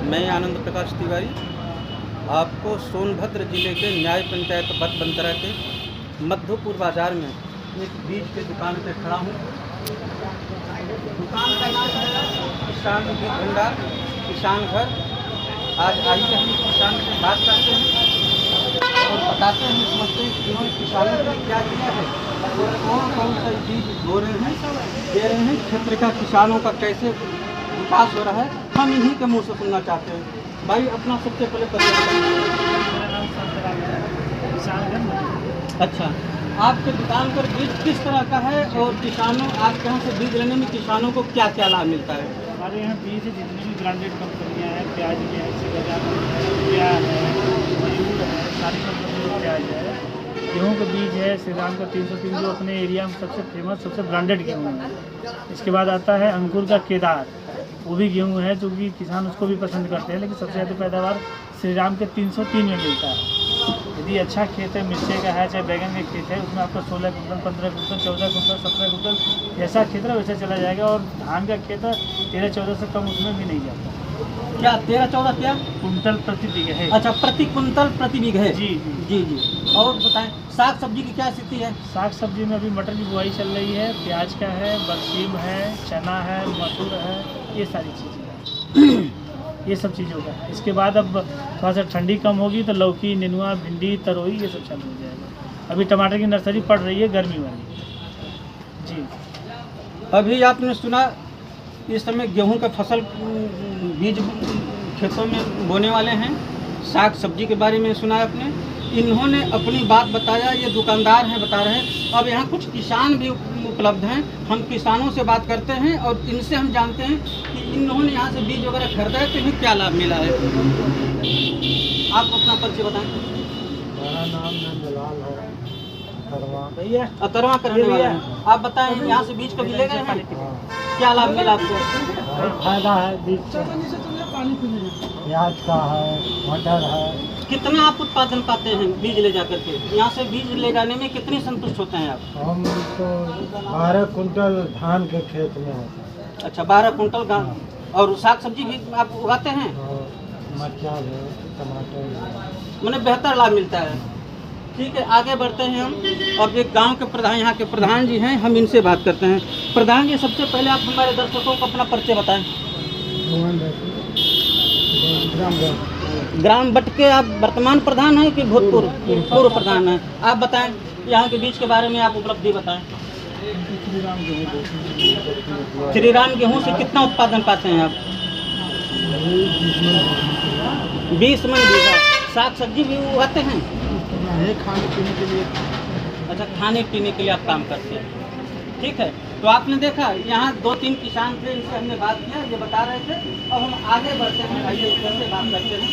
मैं आनंद प्रकाश तिवारी आपको सोनभद्र जिले के न्याय पंचायत बतबंतरा के मधुपुर बाज़ार में एक बीज की दुकान पे खड़ा हूँ। दुकान का नाम है किसान बीज भंडार, किसान घर। आज आइए हम किसान से बात करते हैं और बताते हैं, समझते हैं कि इन्होंने किसानों के लिए क्या किया है और कौन कौन सा बीज बो रहे हैं, दे रहे हैं। क्षेत्र का किसानों का कैसे विकास हो रहा है, हम इन्हीं के मुँह से सुनना चाहते हैं। भाई अपना सबसे पहले परिचय बताइए। अच्छा, आपके दुकान पर बीज किस तरह का है और किसानों आपके यहाँ से बीज लेने में किसानों को क्या क्या लाभ मिलता है? हमारे यहाँ बीज जितनी भी ब्रांडेड कंपनियाँ हैं, प्याज की है, प्याज है, मयूर है, सारी कंपनी का प्याज है। गेहूँ का बीज है श्रीराम का 303 जो अपने एरिया में सबसे फेमस, सबसे ब्रांडेड गेहूँ है। इसके बाद आता है अंकुर का केदार, वो भी गेहूँ है जो कि किसान उसको भी पसंद करते हैं, लेकिन सबसे ज़्यादा पैदावार श्रीराम के 303 में मिलता है। यदि अच्छा खेत है, मिर्चे का है चाहे बैगन का खेत है, उसमें आपका 16 कुंटल, 15 कुंटल, 14 कुंटल, 17 कुंटल जैसा खेत है वैसा चला जाएगा। और धान का खेत है 13-14 से कम उसमें भी नहीं जाता। क्या 13-14 क्या कुंटल प्रति बीघा है? अच्छा, प्रति कुंतल प्रति बीघा है। जी जी जी जी। और बताएं साग सब्जी की क्या स्थिति है? साग सब्जी में अभी मटर की बुआई चल रही है, प्याज का है, बरसीम है, चना है, मसूर है, ये सारी चीज़ें हैं। ये सब चीज़ों का है। इसके बाद अब थोड़ा सा ठंडी कम होगी तो लौकी, नेनुआ, भिंडी, तरोई ये सब चालू हो जाएगा। अभी टमाटर की नर्सरी पड़ रही है गर्मी वाली। जी, अभी आपने सुना इस समय गेहूं का फसल बीज खेतों में बोने वाले हैं। साग सब्जी के बारे में सुना आपने। इन्होंने अपनी बात बताया, ये दुकानदार हैं, बता रहे हैं। अब यहाँ कुछ किसान भी उपलब्ध हैं, हम किसानों से बात करते हैं और इनसे हम जानते हैं कि इन्होंने यहाँ से बीज वगैरह खरीदा है तो इन्हें क्या लाभ मिला है। आप अपना परिचय बताएं। मेरा नाम नंदलाल है, भैया अतरवा करने वाले हैं। आप बताएं, यहाँ से बीज कभी ले गए हैं, क्या लाभ मिला आपको? फायदा है बीज से, प्याज का है, मटर है। कितना आप उत्पादन पाते हैं बीज ले जा करके? यहाँ से बीज ले जाने में कितनी संतुष्ट होते हैं आप? हम तो 12 कुंटल धान के खेत में होता है। अच्छा, 12 कुंटल का। और साग सब्जी भी आप उगाते हैं? मरचा है, टमाटर है। मैंने बेहतर लाभ मिलता है। ठीक है, आगे बढ़ते हैं हम। अब एक गांव के प्रधान, यहाँ के प्रधान जी हैं, हम इनसे बात करते हैं। प्रधान जी, सबसे पहले आप हमारे दर्शकों को अपना परिचय बताएं। ग्राम बट के आप वर्तमान प्रधान हैं कि भूतपूर्व पूर्व प्रधान हैं? आप बताएं, यहाँ के बीज के बारे में आप उपलब्धि बताएं। श्रीराम गेहूँ से कितना उत्पादन पाते हैं आप? 20 मन बीघा। साग सब्जी भी उगाते हैं? खाने पीने के लिए। अच्छा, खाने पीने के लिए आप काम करते हैं। ठीक है, तो आपने देखा यहाँ 2-3 किसान थे, इनसे हमने बात किया, ये बता रहे थे। अब हम आगे बढ़ते हैं, आइए इधर से बात करते हैं।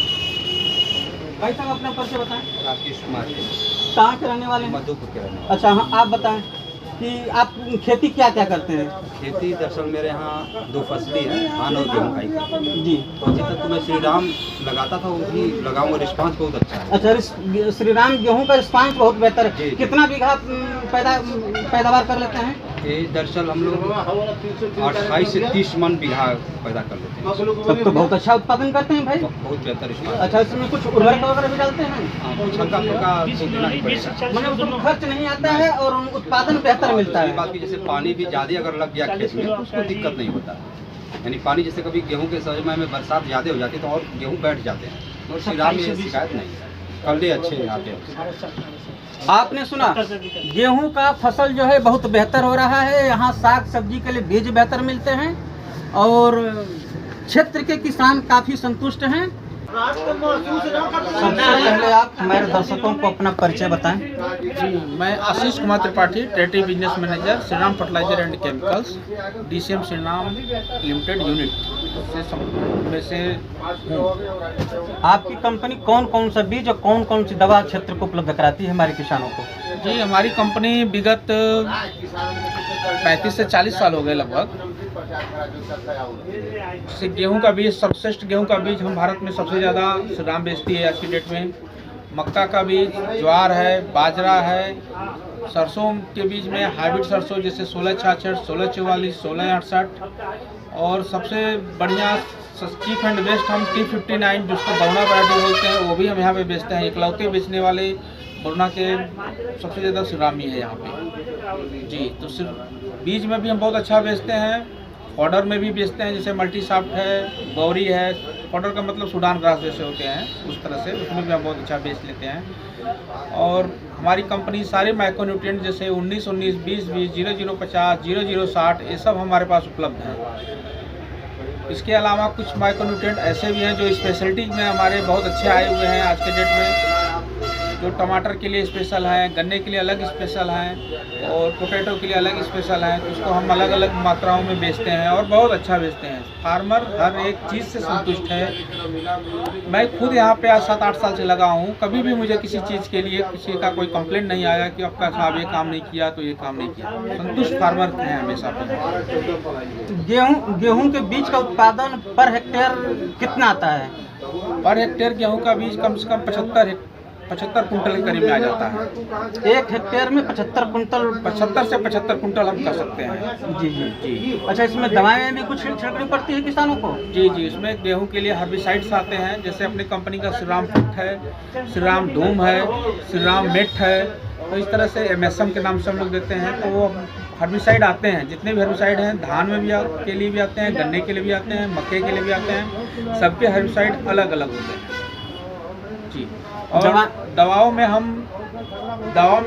भाई साहब अपना परिचय बताएं। राकेश कुमार कहाँ के रहने वाले हैं? मधुपुर के रहने वाले। अच्छा हाँ, आप बताएं कि आप खेती क्या क्या करते हैं? खेती दरअसल मेरे यहाँ 2 फसली है, धान और गेहूँ का ही। जी। तो अभी तक तो मैं श्रीराम लगाता था, वो भी लगाऊंगा, रिस्पांस बहुत अच्छा है। अच्छा, श्रीराम गेहूँ का रिस्पांस बहुत बेहतर है। जी। कितना बीघा पैदावार कर लेते हैं? ये दरअसल हम लोग 28 से 30 मन बीघा पैदा कर लेते हैं। तब तो बहुत अच्छा उत्पादन करते हैं भाई। बहुत बेहतर रिस्पांस। अच्छा, इसमें कुछ उर्वरक वगैरह भी डालते हैं? कुछ हल्का फुल्का तो देना ही पड़ेगा। मतलब उसमें खर्च नहीं आता है और उत्पादन बेहतर मिलता है। बात की जैसे पानी भी ज़्यादा अगर लग गया खेत में तो उसको दिक्कत नहीं होता। यानी पानी जैसे कभी गेहूँ के समय में बरसात ज़्यादा हो जाती है तो और गेहूँ बैठ जाते हैं, और श्रीराम में शिकायत नहीं है, कल्ले अच्छे आते हैं। आपने सुना, गेहूं का फसल जो है बहुत बेहतर हो रहा है। यहाँ साग सब्जी के लिए बीज बेहतर मिलते हैं और क्षेत्र के किसान काफ़ी संतुष्ट हैं। सबसे पहले आप हमारे दर्शकों को अपना परिचय बताएं। जी, मैं Ashish Kumar Tripathi, territory business manager, Shriram fertiliser and chemicals, DCM Shriram limited unit से हूँ। आपकी कंपनी कौन कौन सा बीज और कौन कौन सी दवा क्षेत्र को उपलब्ध कराती है हमारे किसानों को? जी, हमारी कंपनी विगत 35 से 40 साल हो गए लगभग से गेहूं का बीज, सर्वश्रेष्ठ गेहूं का बीज हम भारत में सबसे ज़्यादा श्रीराम बेचती है आज की डेट में। मक्का का बीज, ज्वार है, बाजरा है, सरसों के बीज में हाइब्रिड सरसों जैसे 1666, 1644, 1668 और सबसे बढ़िया चीफ एंड बेस्ट हम T59 जिसको बरुणा वैरायटी बोलते हैं, वो भी हम यहाँ पे बेचते हैं। इकलौते बेचने वाले बरुणा के सबसे ज़्यादा श्रीराम ही है यहाँ पे जी। तो सिर्फ बीज में भी हम बहुत अच्छा बेचते हैं, ऑर्डर में भी बेचते हैं, जैसे मल्टी सॉफ्ट है, गौरी है। ऑर्डर का मतलब सूडान ग्रास जैसे होते हैं उस तरह से, उसमें भी हम बहुत अच्छा बेच लेते हैं। और हमारी कंपनी सारे माइक्रोन्यूट्रिएंट जैसे 19-19, 20-20, 0050, 0060 ये सब हमारे पास उपलब्ध हैं। इसके अलावा कुछ माइक्रोन्यूट्रिएंट ऐसे भी हैं जो स्पेशलिटी में हमारे बहुत अच्छे आए हुए हैं आज के डेट में, जो टमाटर के लिए स्पेशल हैं, गन्ने के लिए अलग स्पेशल हैं और पोटैटो के लिए अलग स्पेशल हैं। तो उसको हम अलग अलग मात्राओं में बेचते हैं और बहुत अच्छा बेचते हैं। फार्मर हर एक चीज़ से संतुष्ट है। मैं खुद यहाँ पे आज 7-8 साल से लगा हूँ, कभी भी मुझे किसी चीज़ के लिए किसी का कोई कंप्लेंट नहीं आया कि आपका साहब ये काम नहीं किया तो ये काम नहीं किया। संतुष्ट फार्मर हैं हमेशा पे। गेहूं के बीज का उत्पादन पर हेक्टेयर कितना आता है? पर हेक्टेयर गेहूँ का बीज कम से कम 75 कुंटल के करीब में आ जाता है। 1 हेक्टेयर में 75 कुंटल? 75 से 75 कुंटल हम कर सकते हैं। जी जी जी। अच्छा, इसमें दवाएं भी कुछ छिड़कनी पड़ती है किसानों को? जी जी, इसमें गेहूं के लिए हर्बिसाइड्स आते हैं, जैसे अपनी कंपनी का श्रीराम फिट है, श्रीराम धूम है, श्रीराम मेट है। तो इस तरह से MSM के नाम से हम लोग देते हैं। तो वो हर्बिसाइड आते हैं, जितने भी हर्बिसाइड हैं, धान में भी के लिए भी आते हैं, गन्ने के लिए भी आते हैं, मक्के के लिए भी आते हैं। सबके हर्बिसाइड अलग अलग होते हैं जी। और दवाओं में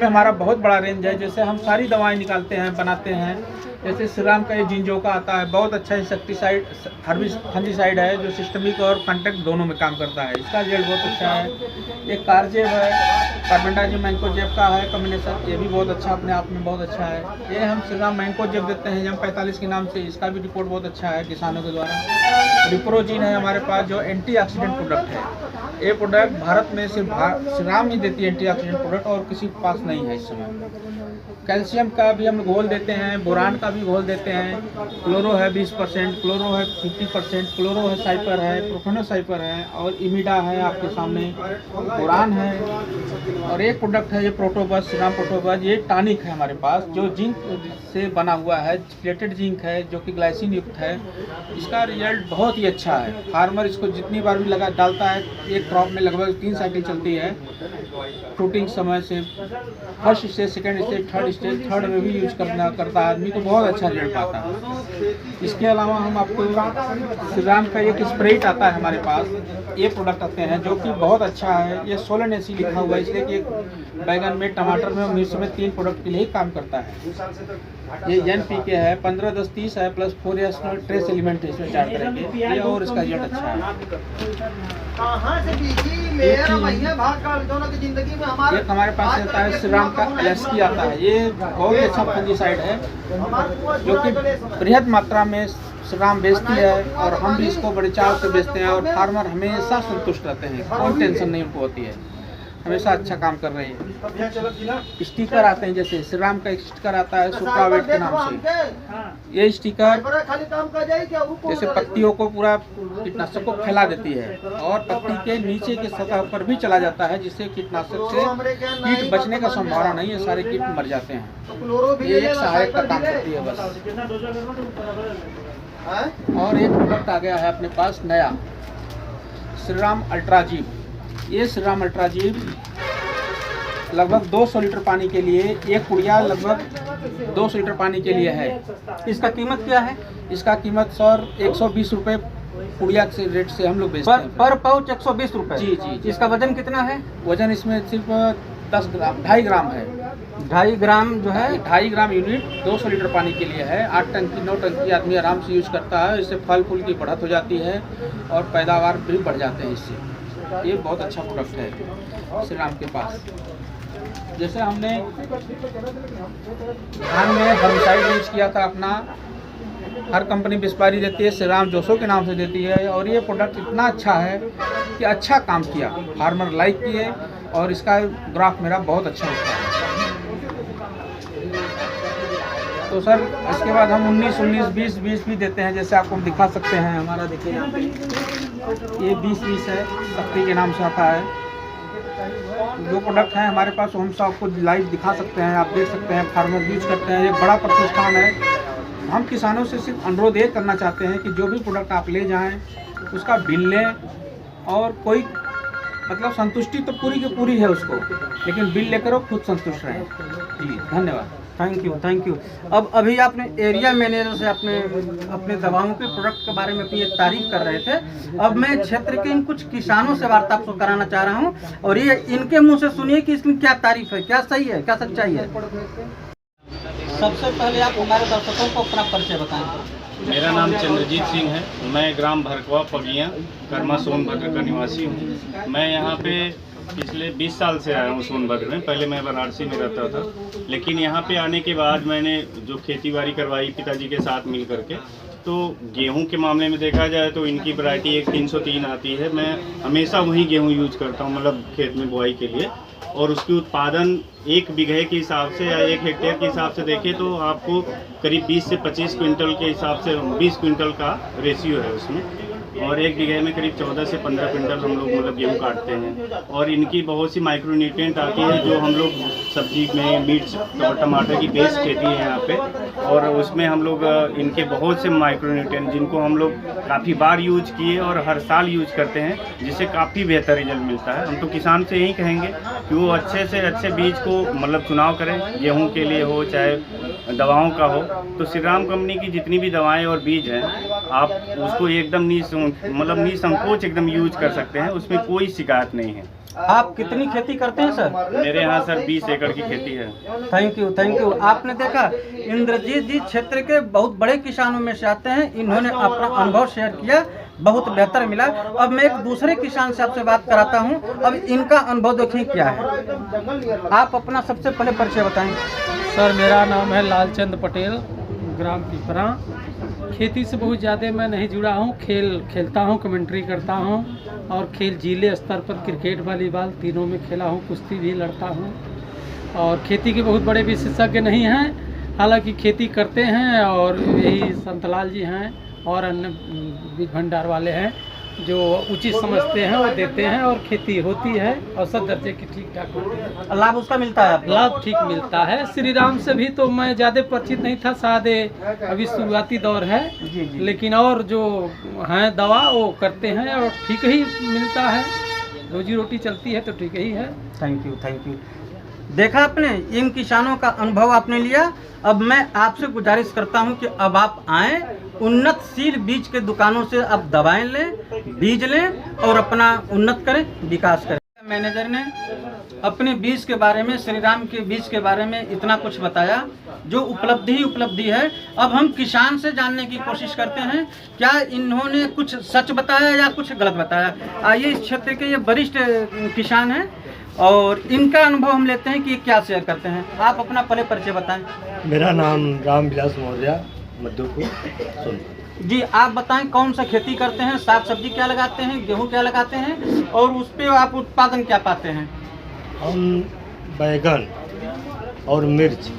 हमारा बहुत बड़ा रेंज है। जैसे हम सारी दवाएं निकालते हैं, बनाते हैं। जैसे श्रीराम का ये जिंजो का आता है, बहुत अच्छा इंसेक्टिसाइड फंजीसाइड है जो सिस्टमिक और कॉन्टैक्ट दोनों में काम करता है। इसका रिजल्ट बहुत अच्छा है। एक कार्जेब है, कार्बेंडाजिम मैंकोजेब का है कॉम्बिनेशन, ये भी बहुत अच्छा अपने आप में बहुत अच्छा है। ये हम श्रीराम मैंकोजेब देते हैं M45 के नाम से, इसका भी रिपोर्ट बहुत अच्छा है किसानों के द्वारा। रिप्रोजिन है हमारे पास जो एंटीऑक्सीडेंट प्रोडक्ट है। ये प्रोडक्ट भारत में सिर्फ श्रीराम ही देती है एंटीऑक्सीडेंट प्रोडक्ट, और किसी के पास नहीं है इस समय। कैल्शियम का भी हम घोल देते हैं, बोरान का भी घोल देते हैं। क्लोरो है 20%, क्लोरो है 50%, क्लोरो है साइपर है, प्रोफेनो साइपर है और इमिडा है आपके सामने, बोरान है। और एक प्रोडक्ट है ये प्रोटोबस, श्रीराम प्रोटोबस। ये टॉनिक है हमारे पास जो जिंक से बना हुआ है, प्लेटेड जिंक है जो कि ग्लाइसिन युक्त है। इसका रिजल्ट बहुत ही अच्छा है। फार्मर इसको जितनी बार भी लगा डालता है, एक क्रॉप में लगभग 3 साइकिल चलती है। फ्रूटिंग समय से first stage, second stage, third stage, third में भी यूज करता है आदमी, तो बहुत अच्छा रिजल्ट पाता है। इसके अलावा हम आपको श्रीराम का एक स्प्रेट आता है हमारे पास, ये प्रोडक्ट आते हैं जो कि बहुत अच्छा है। ये सोलन एसी लिखा हुआ है, इसलिए कि बैगन में, टमाटर में और मिर्च में 3 प्रोडक्ट के लिए ही काम करता है। ये NPK है, 15-10-30 है, प्लस 4 ट्रेस एलिमेंट है इसमें 4 तरह के, ये और इसका रिजल्ट अच्छा है। एक हमारे पास रहता है श्रीराम का LSP आता है। ये बहुत ही अच्छा फंजीसाइड है जो कि बृहद मात्रा में श्रीराम बेचती है और हम भी इसको बड़े चाव से बेचते हैं। और फार्मर हमेशा संतुष्ट रहते हैं, कोई टेंशन नहीं उनको होती है, हमेशा अच्छा काम कर रही है। स्टिकर आते हैं, जैसे श्रीराम का एक स्टिकर आता है सुप्रावेट के नाम से। ये स्टिकर जैसे पत्तियों को पूरा कीटनाशक को फैला देती है और पत्ती के नीचे के सतह पर भी चला जाता है, जिससे कीटनाशक से कीट बचने का संभावना नहीं है, सारे कीट मर जाते हैं। ये एक सहायक का काम करती है बस। और एक प्रोडक्ट आ गया है अपने पास नया, श्रीराम अल्ट्राजीव। ये श्रीराम अल्ट्राजीव लगभग 200 लीटर पानी के लिए, एक पुड़िया लगभग 200 लीटर पानी के लिए है। इसका कीमत क्या है? इसका कीमत सर 120 रुपये पुड़िया से रेट से हम लोग बेचते हैं। पर पाउच 120 रुपये? जी जी। इसका वजन कितना है? वजन इसमें सिर्फ 2.5 ग्राम है। 2.5 ग्राम जो है, 2.5 ग्राम यूनिट 200 लीटर पानी के लिए है। 8 टंकी 9 टंकी आदमी आराम से यूज करता है। इससे फल फूल की बढ़त हो जाती है और पैदावार भी बढ़ जाते हैं इससे। ये बहुत अच्छा प्रोडक्ट है श्रीराम के पास। जैसे हमने धान में हर्बिसाइड यूज किया था अपना, हर कंपनी बिस्पारी देती है, श्रीराम जोशो के नाम से देती है। और ये प्रोडक्ट इतना अच्छा है कि अच्छा काम किया, फार्मर लाइक किए और इसका ग्राफ मेरा बहुत अच्छा होता है। तो सर इसके बाद हम 19-19, 20-20 भी देते हैं, जैसे आपको हम दिखा सकते हैं। हमारा देखिए यहाँ पे ये 20-20 है, शक्ति के नाम से आता है। जो प्रोडक्ट हैं हमारे पास हम सब आपको लाइव दिखा सकते हैं, आप देख सकते हैं, फार्मर यूज करते हैं। एक बड़ा प्रतिष्ठान है। हम किसानों से सिर्फ अनुरोध ये करना चाहते हैं कि जो भी प्रोडक्ट आप ले जाएं, उसका बिल लें और कोई मतलब संतुष्टि तो पूरी की पूरी है उसको, लेकिन बिल लेकर वो खुद संतुष्ट रहें। जी धन्यवाद। Thank you. अब अभी आपने एरिया मैनेजर से अपने दवाओं के प्रोडक्ट के बारे में अपनी एक तारीफ कर रहे थे। अब मैं क्षेत्र के इन कुछ किसानों से वार्ता आपको कराना चाह रहा हूं और ये इनके मुंह से सुनिए कि इसकी क्या तारीफ है, क्या सही है, क्या सच्चाई है। सबसे पहले आप हमारे दर्शकों को अपना परिचय बताएं। मेरा नाम चंद्रजीत सिंह है। मैं ग्राम भरकवा पगिया कर्मा सोनभद्र का निवासी हूँ। मैं यहाँ पे पिछले 20 साल से आया हूँ सोनभद्र में। पहले मैं बनारसी में रहता था, लेकिन यहाँ पे आने के बाद मैंने जो खेतीबाड़ी करवाई पिताजी के साथ मिल करके, तो गेहूं के मामले में देखा जाए तो इनकी वैरायटी एक 303 आती है। मैं हमेशा वही गेहूं यूज करता हूँ, मतलब खेत में बुआई के लिए। और उसकी उत्पादन 1 बीघे के हिसाब से या 1 हेक्टेयर के हिसाब से देखें तो आपको करीब 20 से 25 क्विंटल के हिसाब से 20 क्विंटल का रेशियो है उसमें। और 1 बीघे में करीब 14 से 15 क्विंटल हम लोग मतलब गेहूँ काटते हैं। और इनकी बहुत सी माइक्रो न्यूट्रिएंट आती है जो हम लोग सब्जी में मिर्च और टमाटर की पेस्ट खेती है यहाँ पे, और उसमें हम लोग इनके बहुत से माइक्रो न्यूट्रिएंट जिनको हम लोग काफ़ी बार यूज किए और हर साल यूज करते हैं, जिससे काफ़ी बेहतर रिजल्ट मिलता है। हम तो किसान से यही कहेंगे कि वो अच्छे से अच्छे बीज को मतलब चुनाव करें, गेहूँ के लिए हो चाहे दवाओं का हो। तो श्री राम कंपनी की जितनी भी दवाएँ और बीज हैं, आप उसको एकदम निसंकोच एकदम यूज कर सकते हैं, उसमें कोई शिकायत नहीं है। आप कितनी खेती करते हैं सर? मेरे यहाँ सर 20 एकड़ की खेती है। Thank you. आपने देखा इंद्रजीत जी क्षेत्र के बहुत बड़े किसानों में से आते हैं। इन्होंने अपना अनुभव शेयर किया, बहुत बेहतर मिला। अब मैं एक दूसरे किसान से आपसे बात कराता हूं। अब इनका अनुभव देखिए क्या है। आप अपना सबसे पहले परिचय बताएं। सर मेरा नाम है लालचंद पटेल, ग्राम पिपरा। खेती से बहुत ज़्यादा मैं नहीं जुड़ा हूँ। खेलता हूँ, कमेंट्री करता हूँ और खेल जिले स्तर पर क्रिकेट वॉलीबॉल तीनों में खेला हूँ, कुश्ती भी लड़ता हूँ। और खेती के बहुत बड़े विशेषज्ञ नहीं हैं, हालांकि खेती करते हैं। और यही संतलाल जी हैं और अन्य बीज भंडार वाले हैं जो उचित समझते हैं और देते हैं, और खेती होती है औसत दर्जे की ठीक ठाक होती है। लाभ उसका मिलता है आपको? लाभ ठीक मिलता है। श्री राम से भी तो मैं ज़्यादा परिचित नहीं था, शायद अभी शुरुआती दौर है। जी। लेकिन और जो हैं दवा वो करते हैं और ठीक ही मिलता है, रोजी रोटी चलती है तो ठीक ही है। Thank you. देखा आपने, इन किसानों का अनुभव आपने लिया। अब मैं आपसे गुजारिश करता हूं कि अब आप आएँ, उन्नतशील बीज के दुकानों से आप दवाएं लें, बीज लें और अपना उन्नत करें, विकास करें। मैनेजर ने अपने बीज के बारे में, श्री राम के बीज के बारे में इतना कुछ बताया जो उपलब्धि है। अब हम किसान से जानने की कोशिश करते हैं क्या इन्होंने कुछ सच बताया या कुछ गलत बताया। आइए, इस क्षेत्र के ये वरिष्ठ किसान हैं और इनका अनुभव हम लेते हैं कि क्या शेयर करते हैं। आप अपना पहले परिचय बताएं। मेरा नाम रामविलास मौर्य, मधुपुर सोनभद्र। जी, आप बताएं कौन सा खेती करते हैं, साग सब्जी क्या लगाते हैं, गेहूं क्या लगाते हैं और उस पे आप उत्पादन क्या पाते हैं? हम बैगन और मिर्च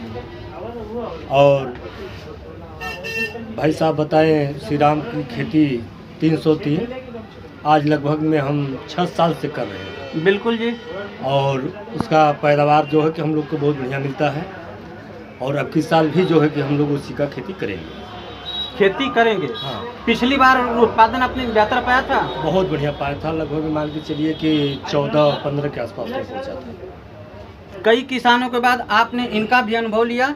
और भाई साहब बताएं श्री राम की खेती 303 आज लगभग में हम 6 साल से कर रहे हैं। बिल्कुल जी। और उसका पैदावार जो है कि हम लोग को बहुत बढ़िया मिलता है। और अब की साल भी जो है कि हम लोग उसी का खेती करेंगे। हाँ। पिछली बार उत्पादन आपने बेहतर पाया था? बहुत बढ़िया पाया था, लगभग मान के चलिए कि 14-15 के आसपास तक पहुँचा था। कई किसानों के बाद आपने इनका भी अनुभव लिया।